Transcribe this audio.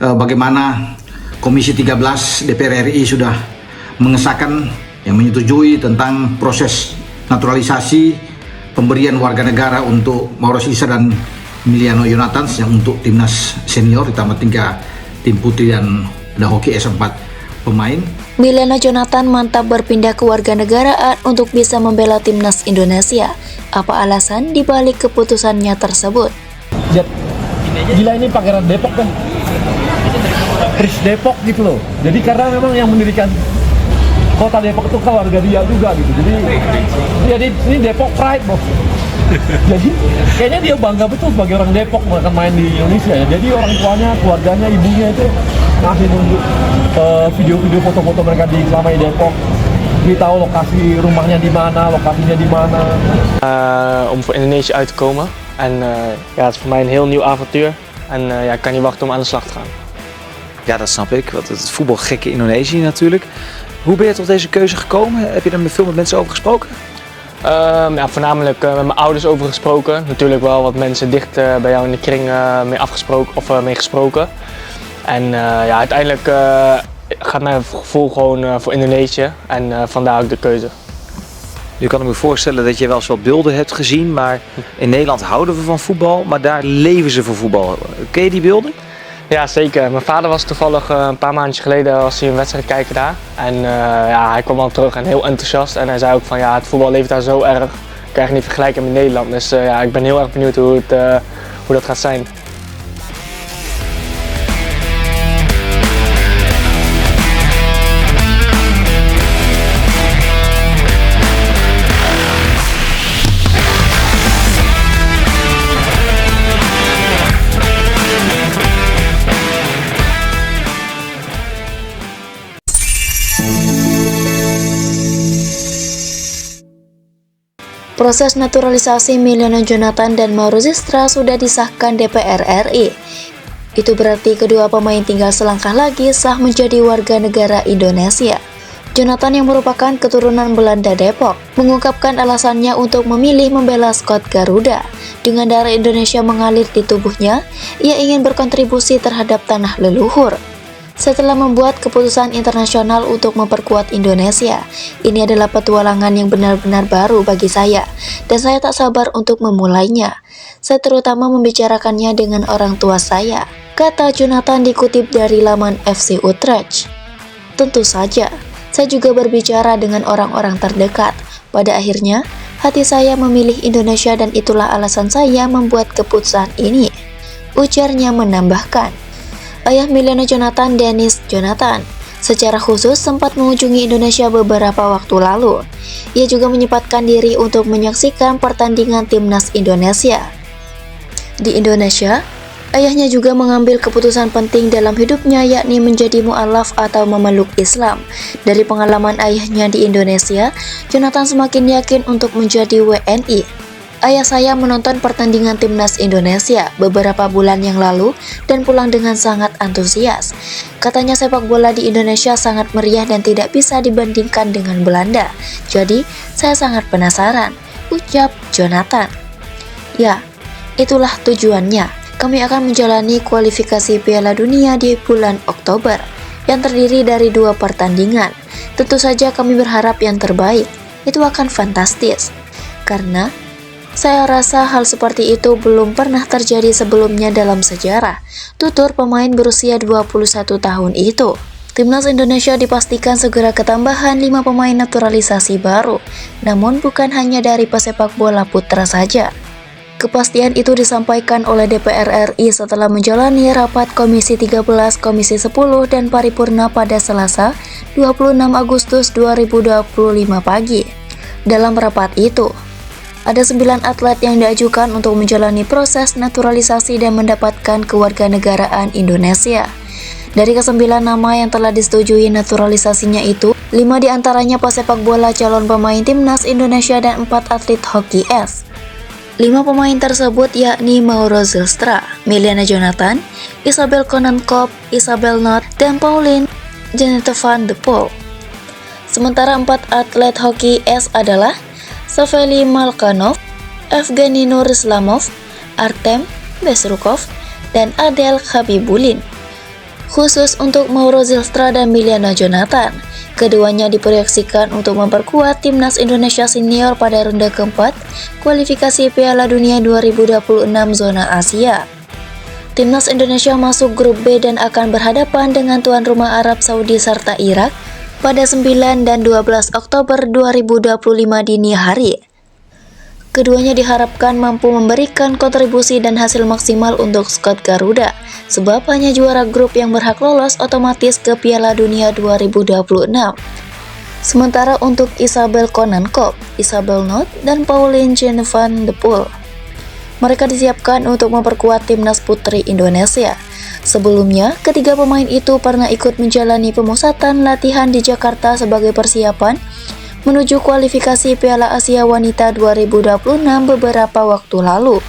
bagaimana Komisi 13 DPR RI sudah mengesahkan yang menyetujui tentang proses naturalisasi pemberian warga negara untuk Mauro Silsa dan Emiliano Jonathans yang untuk timnas senior ditambah 3 tim putri dan hoki S4 pemain. Emiliano Jonathans mantap berpindah ke warganegaraan untuk bisa membela timnas Indonesia. Apa alasan dibalik keputusannya tersebut? Gila, ini Pangeran Depok kan, Pris Depok gitu loh. Jadi karena memang yang mendirikan kota Depok itu keluarga dia juga gitu. Jadi ini Depok pride bos. Jadi kayaknya dia bangga betul sebagai orang Depok mereka main di Indonesia ya. Jadi orang tuanya, keluarganya, ibunya itu ngasih nunjuk video-video foto-foto mereka selama di Depok. Beritahu lokasi rumahnya di mana, lokasinya di mana. Om voor Indonesië uit te komen. En ja, het is voor mij een heel nieuw avontuur. En ja, ik kan niet wachten om aan de slag te gaan. Ja, dat snap ik. Want het voetbalgekke Indonesië natuurlijk. Hoe ben je tot deze keuze gekomen? Heb je er veel met mensen over gesproken? Ja, voornamelijk met mijn ouders over gesproken. Natuurlijk wel wat mensen dicht bij jou in de kring mee afgesproken of mee gesproken. En ja, uiteindelijk gaat mijn gevoel gewoon voor Indonesië. En vandaar ook de keuze. Nu kan ik me voorstellen dat je wel eens wat beelden hebt gezien, maar in Nederland houden we van voetbal, maar daar leven ze voor voetbal. Ken je die beelden? Ja, zeker. Mijn vader was toevallig een paar maandjes geleden was hij een wedstrijd kijken daar. En ja, hij kwam dan terug en heel enthousiast. En hij zei ook van ja, het voetbal leeft daar zo erg. Ik kan je niet vergelijken met Nederland. Dus ja, ik ben heel erg benieuwd hoe dat gaat zijn. Proses naturalisasi Emiliano Jonathans dan Mauro Silsa sudah disahkan DPR RI. Itu berarti kedua pemain tinggal selangkah lagi sah menjadi warga negara Indonesia. Jonathans yang merupakan keturunan Belanda Depok mengungkapkan alasannya untuk memilih membela skuad Garuda. Dengan darah Indonesia mengalir di tubuhnya, ia ingin berkontribusi terhadap tanah leluhur. Setelah membuat keputusan internasional untuk memperkuat Indonesia, ini adalah petualangan yang benar-benar baru bagi saya, dan saya tak sabar untuk memulainya. Saya terutama membicarakannya dengan orang tua saya, kata Jonathans dikutip dari laman FC Utrecht. Tentu saja, saya juga berbicara dengan orang-orang terdekat. Pada akhirnya, hati saya memilih Indonesia dan itulah alasan saya membuat keputusan ini. Ujarnya menambahkan. Ayah Emiliano Jonathans, Dennis Jonathans, secara khusus sempat mengunjungi Indonesia beberapa waktu lalu. Ia juga menyempatkan diri untuk menyaksikan pertandingan timnas Indonesia. Di Indonesia, ayahnya juga mengambil keputusan penting dalam hidupnya, yakni menjadi mu'alaf atau memeluk Islam. Dari pengalaman ayahnya di Indonesia, Jonathans semakin yakin untuk menjadi WNI. Ayah saya menonton pertandingan timnas Indonesia beberapa bulan yang lalu dan pulang dengan sangat antusias. Katanya sepak bola di Indonesia sangat meriah dan tidak bisa dibandingkan dengan Belanda. Jadi, saya sangat penasaran, ucap Jonathans. Ya, itulah tujuannya. Kami akan menjalani kualifikasi Piala Dunia di bulan Oktober yang terdiri dari 2 pertandingan. Tentu saja kami berharap yang terbaik. Itu akan fantastis. Karena saya rasa hal seperti itu belum pernah terjadi sebelumnya dalam sejarah, tutur pemain berusia 21 tahun itu. Timnas Indonesia dipastikan segera ketambahan 5 pemain naturalisasi baru, namun bukan hanya dari pesepak bola putra saja. Kepastian itu disampaikan oleh DPR RI setelah menjalani rapat Komisi 13, Komisi 10, dan Paripurna pada Selasa, 26 Agustus 2025 pagi. Dalam rapat itu, ada 9 atlet yang diajukan untuk menjalani proses naturalisasi dan mendapatkan kewarganegaraan Indonesia. Dari ke-9 nama yang telah disetujui naturalisasinya itu, 5 diantaranya pesepak bola calon pemain timnas Indonesia dan 4 atlet hoki es. 5 pemain tersebut yakni Mauro Silsa, Emiliano Jonathans, Isabel Konankop, Isabel Not, dan Pauline Janette van de Poel. Sementara 4 atlet hoki es adalah Saveli Malkanov, Evgeny Nurislamov, Artem Besrukov, dan Adel Khabibulin. khusus untuk Mauro Zylstra dan Miliana Jonathan. Keduanya diproyeksikan untuk memperkuat timnas Indonesia senior pada ronde keempat kualifikasi Piala Dunia 2026 zona Asia. Timnas Indonesia masuk grup B dan akan berhadapan dengan tuan rumah Arab Saudi serta Irak pada 9 dan 12 Oktober 2025 dini hari. Keduanya diharapkan mampu memberikan kontribusi dan hasil maksimal untuk skuad Garuda, sebab hanya juara grup yang berhak lolos otomatis ke Piala Dunia 2026. Sementara untuk Isabel Konankop, Isabel Not, dan Pauline Jean van de Poel, mereka disiapkan untuk memperkuat timnas putri Indonesia. Sebelumnya, ketiga pemain itu pernah ikut menjalani pemusatan latihan di Jakarta sebagai persiapan menuju kualifikasi Piala Asia Wanita 2026 beberapa waktu lalu.